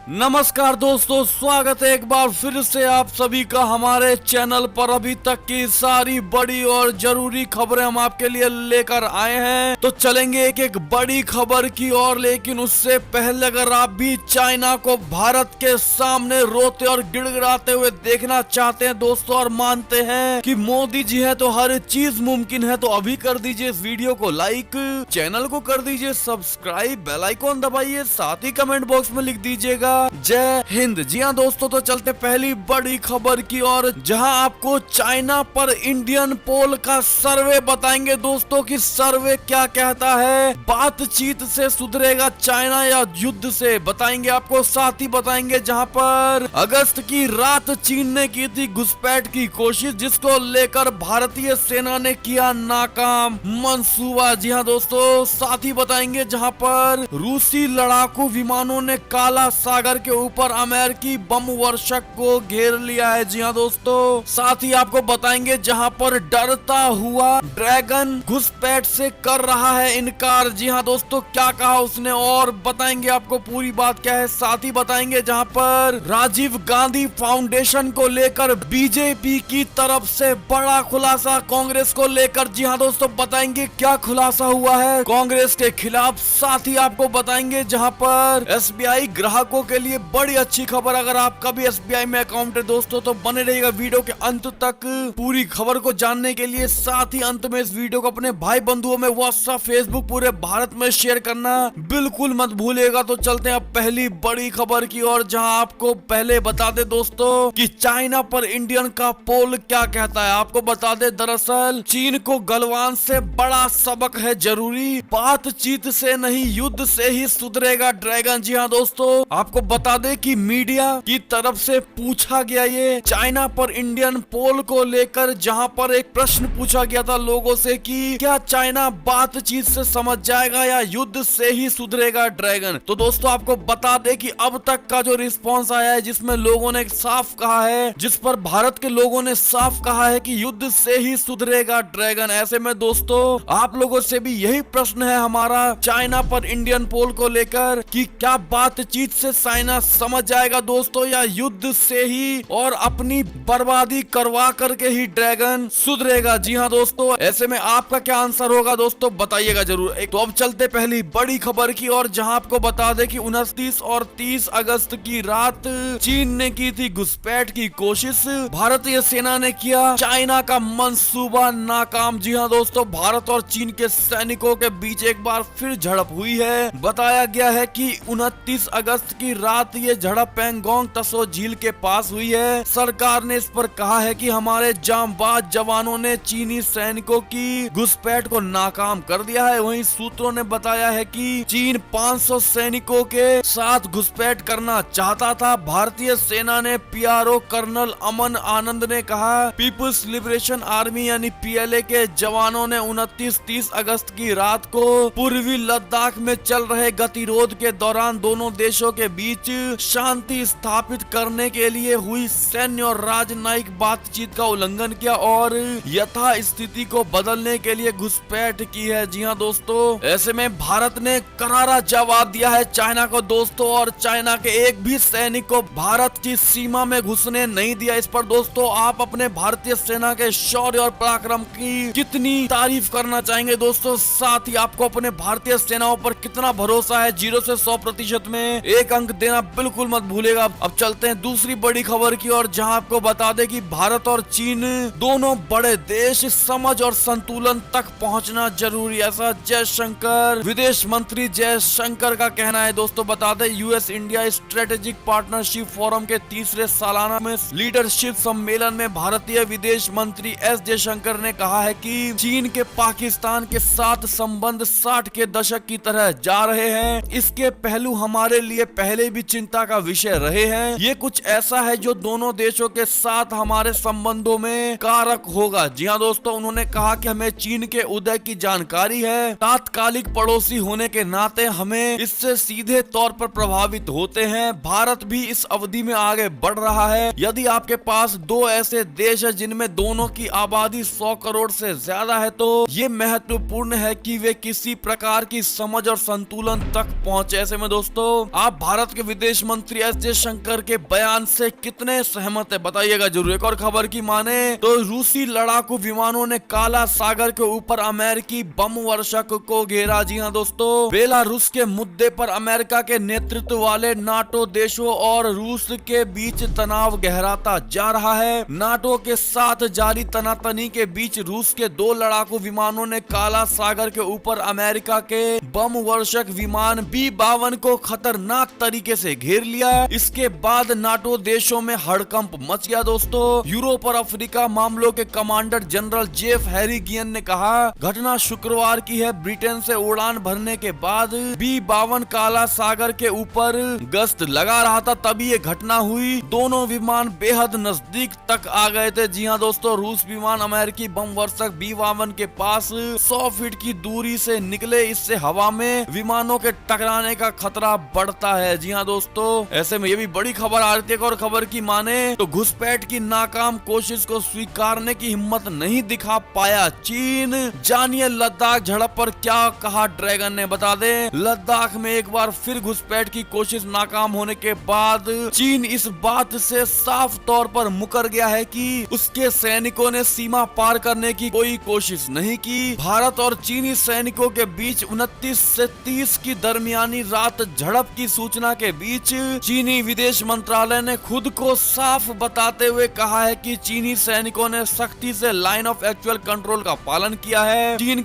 नमस्कार दोस्तों, स्वागत है एक बार फिर से आप सभी का हमारे चैनल पर। अभी तक की सारी बड़ी और जरूरी खबरें हम आपके लिए लेकर आए हैं, तो चलेंगे एक एक बड़ी खबर की ओर। लेकिन उससे पहले अगर आप भी चाइना को भारत के सामने रोते और गिड़गिड़ाते हुए देखना चाहते हैं दोस्तों, और मानते हैं कि मोदी जी है तो हर चीज मुमकिन है, तो अभी कर दीजिए इस वीडियो को लाइक, चैनल को कर दीजिए सब्सक्राइब, बेल आइकॉन दबाइए, साथ ही कमेंट बॉक्स में लिख दीजिएगा जय हिंद। जी हाँ दोस्तों, तो चलते पहली बड़ी खबर की ओर, जहां आपको चाइना पर इंडियन पोल का सर्वे बताएंगे दोस्तों कि सर्वे क्या कहता है। बातचीत से सुधरेगा चाइना या युद्ध से, बताएंगे आपको। साथ ही बताएंगे जहां पर अगस्त की रात चीन ने की थी घुसपैठ की कोशिश, जिसको लेकर भारतीय सेना ने किया नाकाम मंसूबा। जी हाँ दोस्तों, साथ ही बताएंगे जहां पर रूसी लड़ाकू विमानों ने काला सागर के ऊपर अमेरिकी बम वर्षक को घेर लिया है। जी हाँ दोस्तों, साथ ही आपको बताएंगे जहां पर डरता हुआ ड्रैगन घुसपैठ से कर रहा है इनकार। जी हाँ दोस्तों, क्या कहा उसने, और बताएंगे आपको पूरी बात क्या है। साथ ही बताएंगे जहां पर राजीव गांधी फाउंडेशन को लेकर बीजेपी की तरफ से बड़ा खुलासा कांग्रेस को लेकर। जी हाँ दोस्तों, बताएंगे क्या खुलासा हुआ है कांग्रेस के खिलाफ। साथ ही आपको बताएंगे जहां पर एसबीआई ग्राहकों के लिए बड़ी अच्छी खबर। अगर आपका भी एसबीआई में अकाउंट है दोस्तों, तो बने रहिएगा वीडियो के अंत तक पूरी खबर को जानने के लिए। साथ ही अंत में इस वीडियो को अपने भाई बंधुओं में व्हाट्सएप, फेसबुक, पूरे भारत में शेयर करना बिल्कुल मत भूलिएगा। तो चलते हैं अब पहली बड़ी खबर की ओर, जहां आपको पहले बता दे दोस्तों कि चाइना पर इंडियन का पोल क्या कहता है। आपको बता दे, दरअसल चीन को गलवान से बड़ा सबक है जरूरी, बातचीत से नहीं युद्ध से ही सुधरेगा ड्रैगन। जी हाँ दोस्तों, आपको बता दे कि मीडिया की तरफ से पूछा गया ये चाइना पर इंडियन पोल को लेकर, जहां पर एक प्रश्न पूछा गया था लोगों से कि क्या चाइना बातचीत से समझ जाएगा या युद्ध से ही सुधरेगा ड्रैगन। तो दोस्तों आपको बता दे कि अब तक का जो रिस्पांस आया है, जिसमें लोगों ने साफ कहा है, जिस पर भारत के लोगों ने साफ कहा है कि युद्ध से ही सुधरेगा ड्रैगन। ऐसे में दोस्तों आप लोगों से भी यही प्रश्न है हमारा चाइना पर इंडियन पोल को लेकर कि क्या बातचीत से चाइना समझ जाएगा दोस्तों, या युद्ध से ही और अपनी बर्बादी करवा करके ही ड्रैगन सुधरेगा। जी हाँ दोस्तों, ऐसे में आपका क्या आंसर होगा दोस्तों, बताइएगा जरूर। तो अब चलते पहली बड़ी खबर की ओर, जहां आपको बता दे कि 29 और 30 अगस्त की रात चीन ने की थी घुसपैठ की कोशिश, भारतीय सेना ने किया चाइना का मंसूबा नाकाम। जी हाँ दोस्तों, भारत और चीन के सैनिकों के बीच एक बार फिर झड़प हुई है। बताया गया है कि 29 अगस्त की रात ये झड़प पैंगोंग तसो झील के पास हुई है। सरकार ने इस पर कहा है कि हमारे जांबाज जवानों ने चीनी सैनिकों की घुसपैठ को नाकाम कर दिया है। वहीं सूत्रों ने बताया है कि चीन 500 सैनिकों के साथ घुसपैठ करना चाहता था। भारतीय सेना ने पीआरओ कर्नल अमन आनंद ने कहा, पीपुल्स लिबरेशन आर्मी यानी पीएलए के जवानों ने 29-30 अगस्त की रात को पूर्वी लद्दाख में चल रहे गतिरोध के दौरान दोनों देशों के बीच शांति स्थापित करने के लिए हुई सैन्य और राजनयिक बातचीत का उल्लंघन किया और यथा स्थिति को बदलने के लिए घुसपैठ की है। जी हाँ दोस्तों, ऐसे में भारत ने करारा जवाब दिया है चाइना को दोस्तों, और चाइना के एक भी सैनिक को भारत की सीमा में घुसने नहीं दिया। इस पर दोस्तों आप अपने भारतीय सेना के शौर्य और पराक्रम की कितनी तारीफ करना चाहेंगे दोस्तों। साथ ही आपको अपने भारतीय सेनाओं पर कितना भरोसा है, 0 से 100% में 1 अंक देना बिल्कुल मत भूलेगा। अब चलते हैं दूसरी बड़ी खबर की ओर, जहां आपको बता दें कि भारत और चीन दोनों बड़े देश समझ और संतुलन तक पहुंचना जरूरी, ऐसा जयशंकर विदेश मंत्री जयशंकर का कहना है दोस्तों। बता दें, US India strategic partnership forum के तीसरे सालाना में लीडरशिप सम्मेलन में भारतीय विदेश मंत्री एस जयशंकर ने कहा है कि चीन के पाकिस्तान के साथ संबंध 60 के दशक की तरह जा रहे हैं। इसके पहलू हमारे लिए पहले भी चिंता का विषय रहे हैं। ये कुछ ऐसा है जो दोनों देशों के साथ हमारे संबंधों में कारक होगा। जी हाँ दोस्तों, उन्होंने कहा कि हमें चीन के उदय की जानकारी है। तात्कालिक पड़ोसी होने के नाते हमें इससे सीधे तौर पर प्रभावित होते हैं। भारत भी इस अवधि में आगे बढ़ रहा है। यदि आपके पास दो ऐसे देश है जिनमें दोनों की आबादी 100 करोड़ से ज्यादा है, तो ये महत्वपूर्ण है कि वे किसी प्रकार की समझ और संतुलन तक पहुंचे। ऐसे में दोस्तों आप भारत के विदेश मंत्री एस जयशंकर के बयान से कितने सहमत है बताइएगा जरूर। एक और खबर की माने तो रूसी लड़ाकू विमानों ने काला सागर के ऊपर अमेरिकी बम वर्षक को घेरा। जी हाँ दोस्तों, बेलारूस के मुद्दे पर अमेरिका के नेतृत्व वाले नाटो देशों और रूस के बीच तनाव गहराता जा रहा है। नाटो के साथ जारी तनातनी के बीच रूस के 2 लड़ाकू विमानों ने काला सागर के ऊपर अमेरिका के बम वर्षक विमान B-52 को खतरनाक तरीके से घेर लिया। इसके बाद नाटो देशों में हड़कंप मच गया दोस्तों। यूरोप और अफ्रीका मामलों के कमांडर जनरल जेफ हैरिगियन ने कहा, घटना शुक्रवार की है। ब्रिटेन से उड़ान भरने के बाद B-52 काला सागर के ऊपर गश्त लगा रहा था, तभी ये घटना हुई। दोनों विमान बेहद नजदीक तक आ गए थे। जी हाँ दोस्तों, रूस विमान अमेरिकी बम वर्षक B-52 के पास 100 फीट की दूरी से निकले। इससे हवा में विमानों के टकराने का खतरा बढ़ता है। जी हाँ दोस्तों, ऐसे में ये भी बड़ी खबर आ रही है। और खबर की माने तो घुसपैठ की नाकाम कोशिश को स्वीकारने की हिम्मत नहीं दिखा पाया चीन। जानिए लद्दाख झड़प पर क्या कहा ड्रैगन ने, बता दें लद्दाख में एक बार फिर घुसपैठ की कोशिश नाकाम होने के बाद चीन इस बात से साफ तौर पर मुकर गया है कि उसके सैनिकों ने सीमा पार करने की कोई कोशिश नहीं की। भारत और चीनी सैनिकों के बीच 29 से 30 की दरमियानी रात झड़प की सूचना के बीच चीनी विदेश मंत्रालय ने खुद को साफ बताते हुए कहा है कि चीनी सैनिकों ने सख्ती से लाइन ऑफ एक्चुअल कंट्रोल का पालन किया है। चीन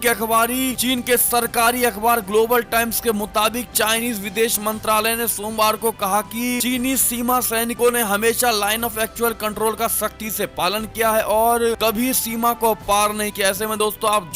के सरकारी अखबार ग्लोबल टाइम्स के मुताबिक चाइनीज विदेश मंत्रालय ने सोमवार को कहा कि चीनी सीमा सैनिकों ने हमेशा लाइन ऑफ एक्चुअल कंट्रोल का सख्ती से पालन किया है और कभी सीमा को पार नहीं किया। ऐसे में दोस्तों आप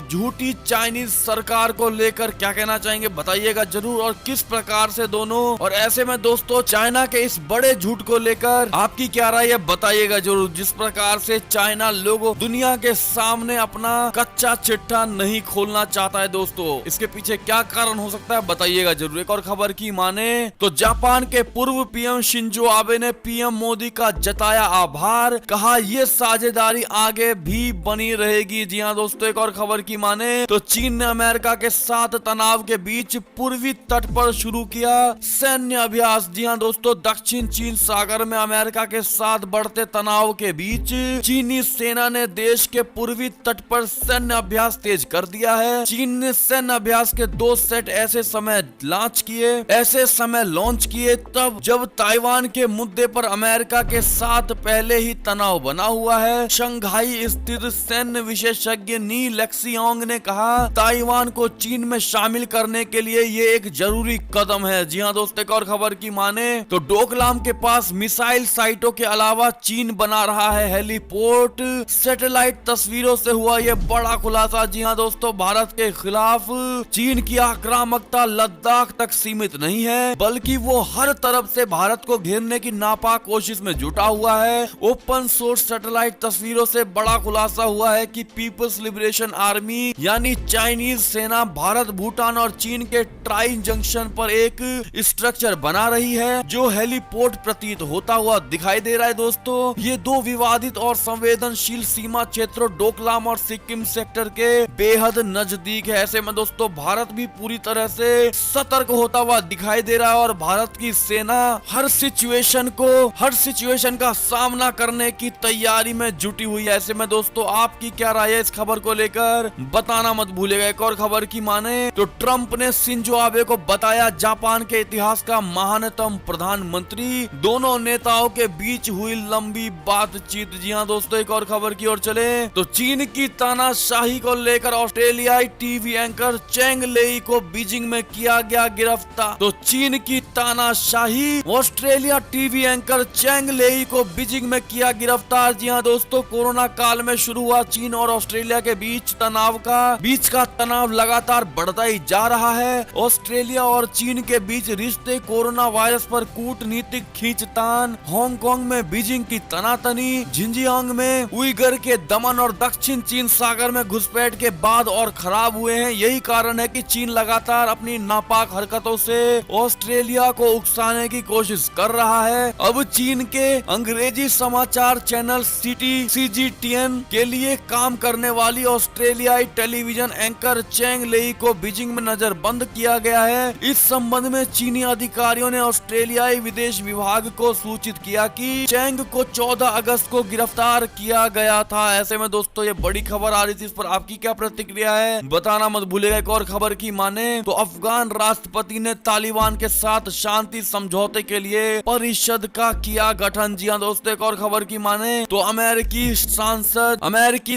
झूठी चाइनीज सरकार को लेकर क्या कहना चाहेंगे बताइएगा जरूर, और किस प्रकार से दोनों। और ऐसे में दोस्तों चाइना के इस बड़े झूठ को लेकर आपकी क्या राय है बताइएगा जरूर। जिस प्रकार से चाइना लोगों दुनिया के सामने अपना कच्चा चिट्ठा नहीं खोलना चाहता है दोस्तों, इसके पीछे क्या कारण हो सकता है बताइएगा जरूर। एक और खबर की माने तो जापान के पूर्व पीएम शिंजो आबे ने पीएम मोदी का जताया आभार, कहा ये साझेदारी आगे भी बनी रहेगी। जी हाँ दोस्तों, एक और खबर की माने तो चीन ने अमेरिका के साथ तनाव के बीच पूर्वी तट पर शुरू किया सैन्य अभ्यास। जी हाँ दोस्तों, दक्षिण चीन सागर में अमेरिका के साथ बढ़ते तनाव के बीच चीनी सेना ने देश के पूर्वी तट पर सैन्य अभ्यास तेज कर दिया है। चीन ने सैन्य अभ्यास के 2 सेट ऐसे समय लॉन्च किए तब जब ताइवान के मुद्दे पर अमेरिका के साथ पहले ही तनाव बना हुआ है। शंघाई स्थित सैन्य विशेषज्ञ नी लेक्सियोंग ने कहा, ताइवान को चीन में शामिल करने के लिए ये एक जरूरी कदम है। जी हाँ दोस्तों, एक और खबर की माने तो डोकलाम के पास मिसाइल साइटों के अलावा चीन बना रहा है हेलीपोर्ट। सैटेलाइट तस्वीरों से हुआ ये बड़ा खुलासा। जी हाँ दोस्तों, भारत के खिलाफ चीन की आक्रामकता लद्दाख तक सीमित नहीं है, बल्कि वो हर तरफ से भारत को घेरने की नापाक कोशिश में जुटा हुआ है। ओपन सोर्स सैटेलाइट तस्वीरों से बड़ा खुलासा हुआ है कि पीपल्स लिबरेशन आर्मी यानी चाइनीज सेना भारत, भूटान और चीन के ट्राई जंक्शन पर एक स्ट्रक्चर बना रही है जो हेलीपोर्ट प्रतीत होता हुआ दिखाई दे रहा है। दोस्तों, ये 2 विवादित और संवेदनशील सीमा क्षेत्रों डोकलाम और सिक्किम सेक्टर के बेहद नजदीक है। ऐसे में दोस्तों भारत भी पूरी तरह से सतर्क होता हुआ दिखाई दे रहा है और भारत की सेना हर सिचुएशन का सामना करने की तैयारी में जुटी हुई है। ऐसे में दोस्तों आपकी क्या राय है इस खबर को लेकर बताना मत भूलिएगा। एक और खबर की माने तो ट्रंप ने शिंजो आबे को बताया जापान के इतिहास का महानतम प्रधानमंत्री। दोनों नेताओं के बीच हुई लंबी बातचीत। जी हाँ दोस्तों, एक और खबर की ओर चले तो चीन की तानाशाही को लेकर ऑस्ट्रेलियाई टीवी एंकर चेंग लेई को बीजिंग में किया गया गिरफ्तार। तो चीन की तानाशाही, ऑस्ट्रेलिया टीवी एंकर चेंग लेई को बीजिंग में किया गिरफ्तार। जी हाँ दोस्तों, कोरोना काल में शुरू हुआ चीन और ऑस्ट्रेलिया के बीच का तनाव लगातार बढ़ता ही जा रहा है। ऑस्ट्रेलिया और चीन के बीच रिश्ते, कोरोना वायरस पर कूटनीतिक खींचतान, हांगकांग में बीजिंग की तनातनी, झिंजियांग में उइगर के दमन और दक्षिण चीन सागर में घुसपैठ के बाद और खराब हुए हैं। यही कारण है कि चीन लगातार अपनी नापाक हरकतों से ऑस्ट्रेलिया को उकसाने की कोशिश कर रहा है। अब चीन के अंग्रेजी समाचार चैनल CGTN के लिए काम करने वाली ऑस्ट्रेलियाई टेलीविजन एंकर चेंग लेई को बीजिंग में नजरबंद किया गया गया है। इस संबंध में चीनी अधिकारियों ने ऑस्ट्रेलियाई विदेश विभाग को सूचित किया कि चेंग को 14 अगस्त को गिरफ्तार किया गया था। ऐसे में दोस्तों ये बड़ी खबर आ रही थी, इस पर आपकी क्या प्रतिक्रिया है बताना मत भूलिएगा। एक और खबर की माने तो अफगान राष्ट्रपति ने तालिबान के साथ शांति समझौते के लिए परिषद का किया गठन। जी हाँ दोस्तों, एक और खबर की माने तो अमेरिकी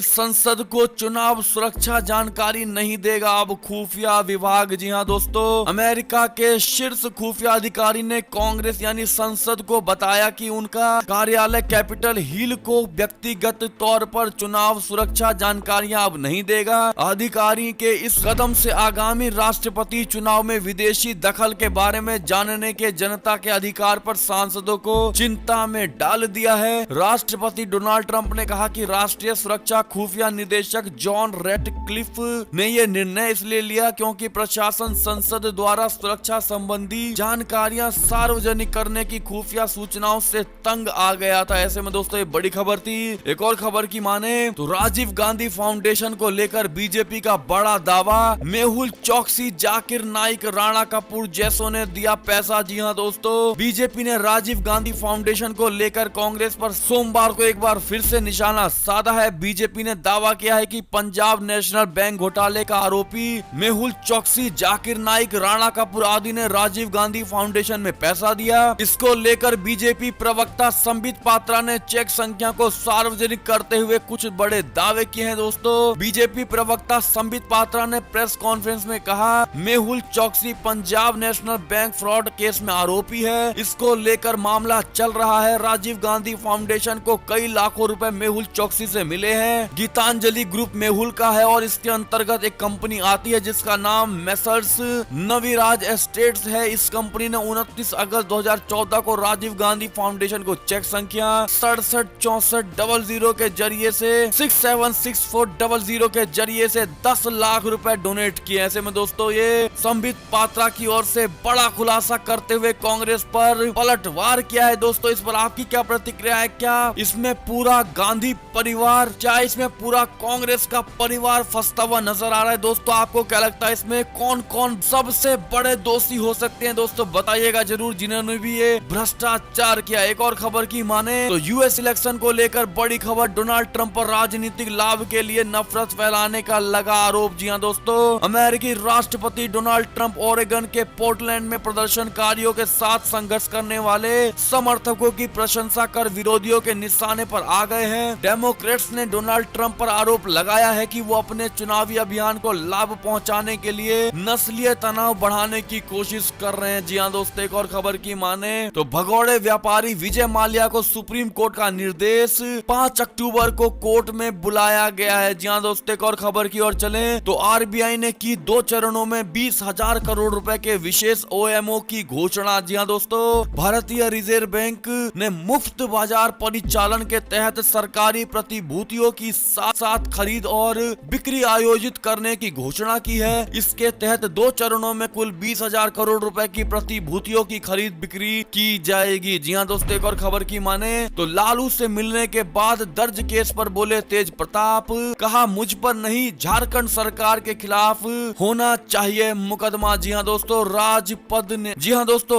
संसद को चुनाव सुरक्षा जानकारी नहीं देगा अब खुफिया विभाग। जी हाँ दोस्तों, अमेरिका के शीर्ष खुफिया अधिकारी ने कांग्रेस यानी संसद को बताया कि उनका कार्यालय कैपिटल हिल को व्यक्तिगत तौर पर चुनाव सुरक्षा जानकारियां अब नहीं देगा। अधिकारी के इस कदम से आगामी राष्ट्रपति चुनाव में विदेशी दखल के बारे में जानने के जनता के अधिकार पर सांसदों को चिंता में डाल दिया है। राष्ट्रपति डोनाल्ड ट्रंप ने कहा कि राष्ट्रीय सुरक्षा खुफिया निदेशक जॉन रेटक्लिफ ने यह निर्णय इसलिए लिया क्योंकि प्रशासन संसद द्वारा सुरक्षा संबंधी जानकारियां सार्वजनिक करने की खुफिया सूचनाओं से तंग आ गया था। ऐसे में दोस्तों ये बड़ी खबर थी। एक और खबर की माने तो राजीव गांधी फाउंडेशन को लेकर बीजेपी का बड़ा दावा। मेहुल चौकसी, जाकिर नाइक, राणा कपूर जैसों ने दिया पैसा। जी हाँ दोस्तों, बीजेपी ने राजीव गांधी फाउंडेशन को लेकर कांग्रेस पर सोमवार को एक बार फिर से निशाना साधा है। बीजेपी ने दावा किया है कि पंजाब नेशनल बैंक घोटाले का आरोपी मेहुल चौकसी, जाकिर नाइक, राणा कपूर आदि ने राजीव गांधी फाउंडेशन में पैसा दिया। इसको लेकर बीजेपी प्रवक्ता संबित पात्रा ने चेक संख्या को सार्वजनिक करते हुए कुछ बड़े दावे किए हैं। दोस्तों, बीजेपी प्रवक्ता संबित पात्रा ने प्रेस कॉन्फ्रेंस में कहा मेहुल चौकसी Punjab national bank fraud case में आरोपी है। इसको लेकर मामला चल रहा है। राजीव गांधी फाउंडेशन को कई लाखों रुपए मेहुल चौकसी से मिले हैं। गीतांजलि ग्रुप मेहुल का है और इसके अंतर्गत एक कंपनी आती है जिसका नाम मेसर्स नवीराज एस्टेट्स है। इस कंपनी ने 29 अगस्त 2014 को राजीव गांधी फाउंडेशन को चेक संख्या 676400 के जरिए से 676400 के जरिए से 10 लाख रुपए डोनेट किए। ऐसे में दोस्तों ये संबित पात्रा की ओर से बड़ा खुलासा करते हुए कांग्रेस पर पलटवार किया है। दोस्तों, इस पर आपकी क्या प्रतिक्रिया है? क्या इसमें पूरा गांधी परिवार, क्या इसमें पूरा कांग्रेस का परिवार फंसता हुआ नजर आ रहा है? दोस्तों, आपको क्या लगता है इसमें कौन कौन सबसे बड़े दोषी हो सकते हैं? दोस्तों बताइएगा जरूर, जिन्होंने भी ये भ्रष्टाचार किया। एक और खबर की माने तो यूएस इलेक्शन को लेकर बड़ी खबर। डोनाल्ड ट्रंप पर राजनीतिक लाभ के लिए नफरत फैलाने का लगा आरोप। जी हाँ दोस्तों, अमेरिकी राष्ट्रपति डोनाल्ड ट्रंप ओरेगन के पोर्टलैंड में प्रदर्शनकारियों के साथ संघर्ष करने वाले समर्थकों की प्रशंसा कर विरोधियों के निशाने पर आ गए हैं। डेमोक्रेट्स ने डोनाल्ड ट्रंप पर आरोप लगाया है कि वो अपने चुनावी अभियान को लाभ पहुंचाने के लिए नस्लीय तनाव बढ़ाने की कोशिश कर रहे हैं। जी हाँ दोस्तों, एक और खबर की माने तो भगोड़े व्यापारी विजय माल्या को सुप्रीम कोर्ट का निर्देश, 5 अक्टूबर को कोर्ट में बुलाया गया है। जी हाँ दोस्तों, एक और खबर की ओर चले तो आरबीआई ने की 2 चरणों में 20,000 करोड़ रुपए के विशेष ओएमओ की घोषणा। जी हाँ दोस्तों, भारतीय रिजर्व बैंक ने मुफ्त बाजार परिचालन के तहत सरकारी प्रतिभूतियों की साथ साथ खरीद और बिक्री आयोजित करने की घोषणा की है। इसके तहत 2 चरणों में कुल 20,000 करोड़ रुपए की प्रतिभूतियों की खरीद बिक्री की जाएगी। जी हाँ दोस्तों, एक और खबर की माने तो लालू से मिलने के बाद दर्ज केस पर बोले तेज प्रताप, कहा मुझ पर नहीं झारखंड सरकार के खिलाफ होना चाहिए मुकदमा। जी हाँ दोस्तों,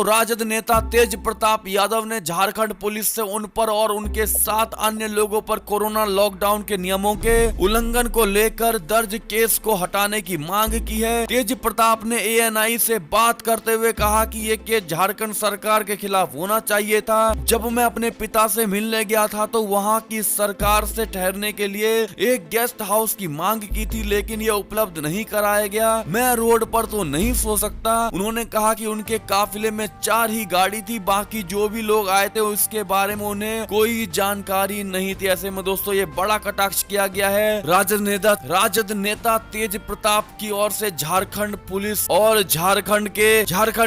राजद नेता तेज प्रताप यादव ने झारखंड पुलिस से उन पर और उनके 7 अन्य लोगों पर कोरोना लॉकडाउन के नियमों के उल्लंघन को लेकर दर्ज केस को हटाने की मांग की है। तेज प्रताप ने एएनआई से बात करते हुए कहा कि ये केस झारखंड सरकार के खिलाफ होना चाहिए था। जब मैं अपने पिता से मिलने गया था तो वहाँ की सरकार से ठहरने के लिए एक गेस्ट हाउस की मांग की थी, लेकिन ये उपलब्ध नहीं कराया गया। मैं रोड पर तो नहीं सो सकता। उन्होंने कहा कि उनके काफिले में 4 ही गाड़ी थी, बाकी जो भी लोग आए थे उसके बारे में उन्हें कोई जानकारी नहीं थी। ऐसे में दोस्तों ये बड़ा कटाक्ष किया गया है राजद नेता तेज प्रताप की ओर से झारखंड पुलिस और झारखंड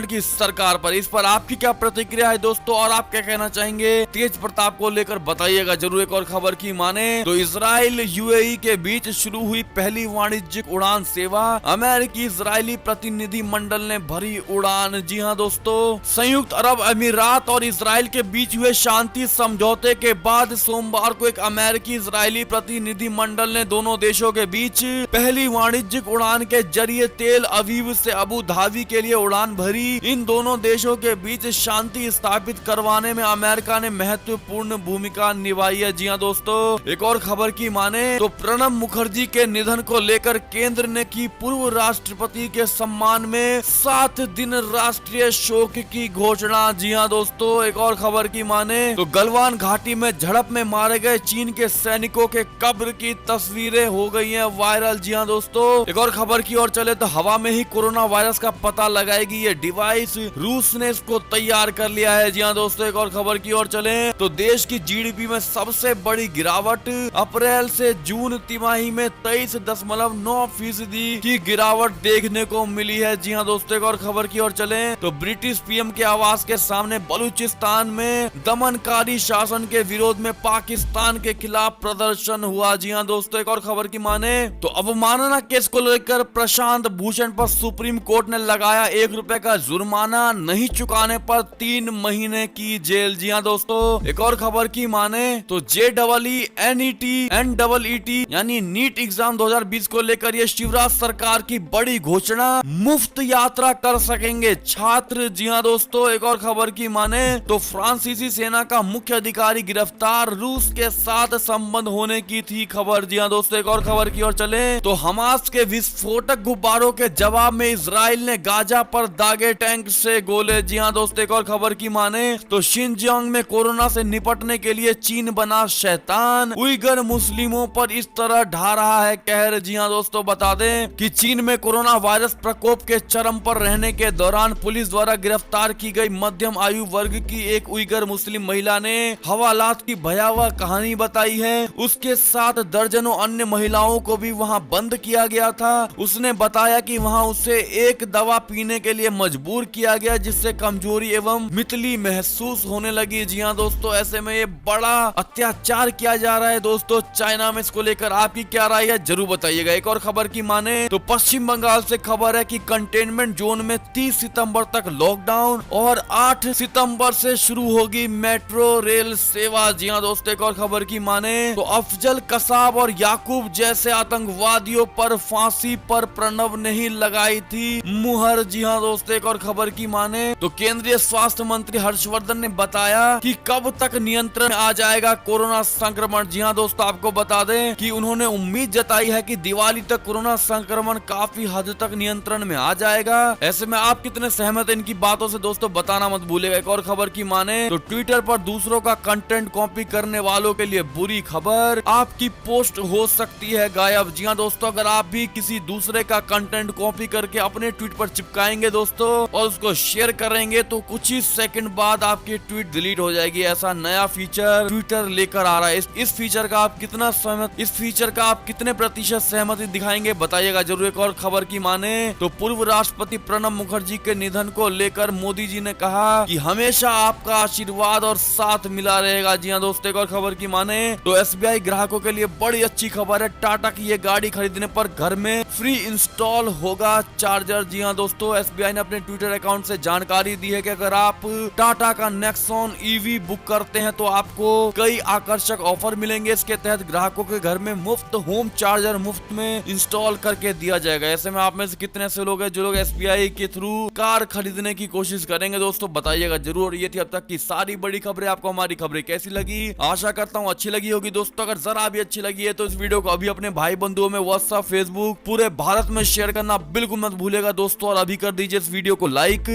की सरकार पर। इस पर आपकी क्या प्रतिक्रिया है दोस्तों, और आप क्या कहना चाहेंगे तेज प्रताप को लेकर बताइएगा जरूर। एक और खबर की माने तो इजराइल यूएई के बीच शुरू हुई पहली वाणिज्यिक उड़ान सेवा, अमेरिकी इजरायली प्रतिनिधि मंडल ने भरी उड़ान। जी हाँ दोस्तों, संयुक्त अरब अमीरात और इजराइल के बीच हुए शांति समझौते के बाद सोमवार को एक अमेरिकी इजरायली प्रतिनिधि मंडल ने दोनों देशों के बीच पहली वाणिज्यिक उड़ान के जरिए तेल अवीव से अबू धाबी के लिए उड़ान भरी। इन दोनों देशों के बीच शांति स्थापित करवाने में अमेरिका ने महत्वपूर्ण भूमिका निभाई है। जी हाँ दोस्तों, एक और खबर की माने तो प्रणब मुखर्जी के निधन को लेकर केंद्र ने की पूर्व राष्ट्रपति के सम्मान में 7 दिन राष्ट्रीय शोक की घोषणा। जी हाँ दोस्तों, एक और खबर की माने तो गलवान घाटी में झड़प में मारे गए चीन के सैनिकों के कब्र की तस्वीरें हो गई हैं वायरल। जी हाँ दोस्तों, एक और खबर की ओर चले तो हवा में ही कोरोना वायरस का पता लगाएगी ये डिवाइस, रूस ने इसको तैयार कर लिया है। जी हाँ दोस्तों, एक और खबर की ओर चले तो देश की जीडीपी में सबसे बड़ी गिरावट, अप्रैल से जून तिमाही में 23.9% की गिरावट देखने को मिली है। जी हाँ दोस्तों, एक और खबर की ओर चले तो ब्रिटिश पीएम के आवास के सामने बलूचिस्तान में दमनकारी शासन के विरोध में पाकिस्तान के खिलाफ प्रदर्शन हुआ। जी हाँ दोस्तों, एक और खबर की माने तो अवमानना केस को लेकर प्रशांत भूषण पर सुप्रीम कोर्ट ने लगाया ₹1 का जुर्माना, नहीं चुकाने पर 3 महीने की जेल। जी हाँ दोस्तों, एक और खबर की माने तो JEE NEET यानी नीट एग्जाम 2020 को लेकर ये शिवराज सरकार की बड़ी घोषणा, मुफ्त यात्रा कर सकेंगे छात्र। जी हाँ दोस्तों, एक और खबर की माने तो फ्रांसीसी सेना का मुख्य अधिकारी गिरफ्तार, रूस के साथ संबंध होने की थी खबर। जी हाँ दोस्तों, एक और खबर की ओर चले तो हमास के विस्फोटक गुब्बारों के जवाब में इजराइल ने गाजा पर दागे टैंक से गोले। जी हाँ दोस्तों, एक और खबर की माने तो शिनजियांग में कोरोना से निपटने के लिए चीन बना शैतान, उइगर मुस्लिमों पर इस तरह ढा रहा है कहर। जी हाँ दोस्तों, बता दें कि चीन में कोरोना वायरस प्रकोप के चरम पर रहने के दौरान पुलिस द्वारा गिरफ्तार की गई मध्यम आयु वर्ग की एक उइगर मुस्लिम महिला ने हवालात की भयावह कहानी बताई है। उसके साथ दर्जनों अन्य महिलाओं को भी वहां बंद किया गया था। उसने बताया कि वहां उसे एक दवा पीने के लिए मजबूर किया गया जिससे कमजोरी एवं मितली महसूस होने लगी। जी हाँ दोस्तों, ऐसे में ये बड़ा अत्याचार किया जा रहा है दोस्तों चाइना में। इसको लेकर आपकी क्या राय है जरूर बताइएगा। एक और खबर की माने तो पश्चिम बंगाल से खबर है कि कंटेनमेंट जोन में 30 सितंबर तक लॉकडाउन और 8 सितंबर से शुरू होगी मेट्रो रेल सेवा। जी हाँ दोस्तों, एक और खबर की माने तो अफजल कसाब और याकूब जैसे आतंकवादियों पर फांसी पर प्रणब ने ही लगाई थी मुहर। जी हाँ दोस्तों, एक और खबर की माने तो केंद्रीय स्वास्थ्य मंत्री हर्षवर्धन ने बताया कि कब तक नियंत्रण में आ जाएगा कोरोना संक्रमण। जी हाँ दोस्तों, आपको बता दें कि उन्होंने उम्मीद जताई है कि दिवाली तक कोरोना संक्रमण काफी हद तक नियंत्रण में आ जाएगा। ऐसे में आप कितने सहमत हैं इनकी बातों से दोस्तों बताना मत भूलिएगा। एक और खबर की माने तो ट्विटर पर दूसरों का कंटेंट कॉपी करने वालों के लिए बुरी खबर, आपकी पोस्ट हो सकती है गायब। जी हाँ दोस्तों, अगर आप भी किसी दूसरे का कंटेंट कॉपी करके अपने ट्वीट पर चिपकाएंगे दोस्तों और उसको शेयर करेंगे तो कुछ ही सेकंड बाद आपकी ट्वीट डिलीट हो जाएगी। ऐसा नया फीचर ट्विटर लेकर आ रहा है। इस फीचर का आप कितने प्रतिशत सहमति दिखाएंगे बताइएगा जरूर। एक और खबर की माने तो पूर्व राष्ट्रपति प्रणब मुखर्जी के निधन को लेकर मोदी जी ने कहा कि हमेशा आपका आशीर्वाद और साथ मिला रहेगा। जी हाँ दोस्तों, एक और खबर की माने तो SBI ग्राहकों के लिए बड़ी अच्छी खबर है। टाटा की ये गाड़ी खरीदने पर घर में फ्री इंस्टॉल होगा चार्जर। जी हाँ दोस्तों, SBI ने अपने ट्विटर अकाउंट से जानकारी दी है कि अगर आप टाटा का नेक्सॉन EV बुक करते हैं तो आपको कई आकर्षक ऑफर मिलेंगे। इसके तहत ग्राहकों के घर में मुफ्त होम चार्जर मुफ्त में इंस्टॉल करके दिया जाएगा। ऐसे में आप में से कितने ऐसे लोग हैं जो लोग SBI के थ्रू कार खरीदने की कोशिश करेंगे दोस्तों बताइएगा जरूर। ये थी अब तक की सारी बड़ी खबरें। आपको हमारी खबरें कैसी लगी? आशा करता हूँ अच्छी लगी होगी दोस्तों। अगर जरा भी अच्छी लगी है तो इस वीडियो को अभी अपने भाई बंधुओं में व्हाट्सएप, फेसबुक, पूरे भारत में शेयर करना बिल्कुल मत भूलेगा दोस्तों। और अभी कर दीजिए इस वीडियो को लाइक।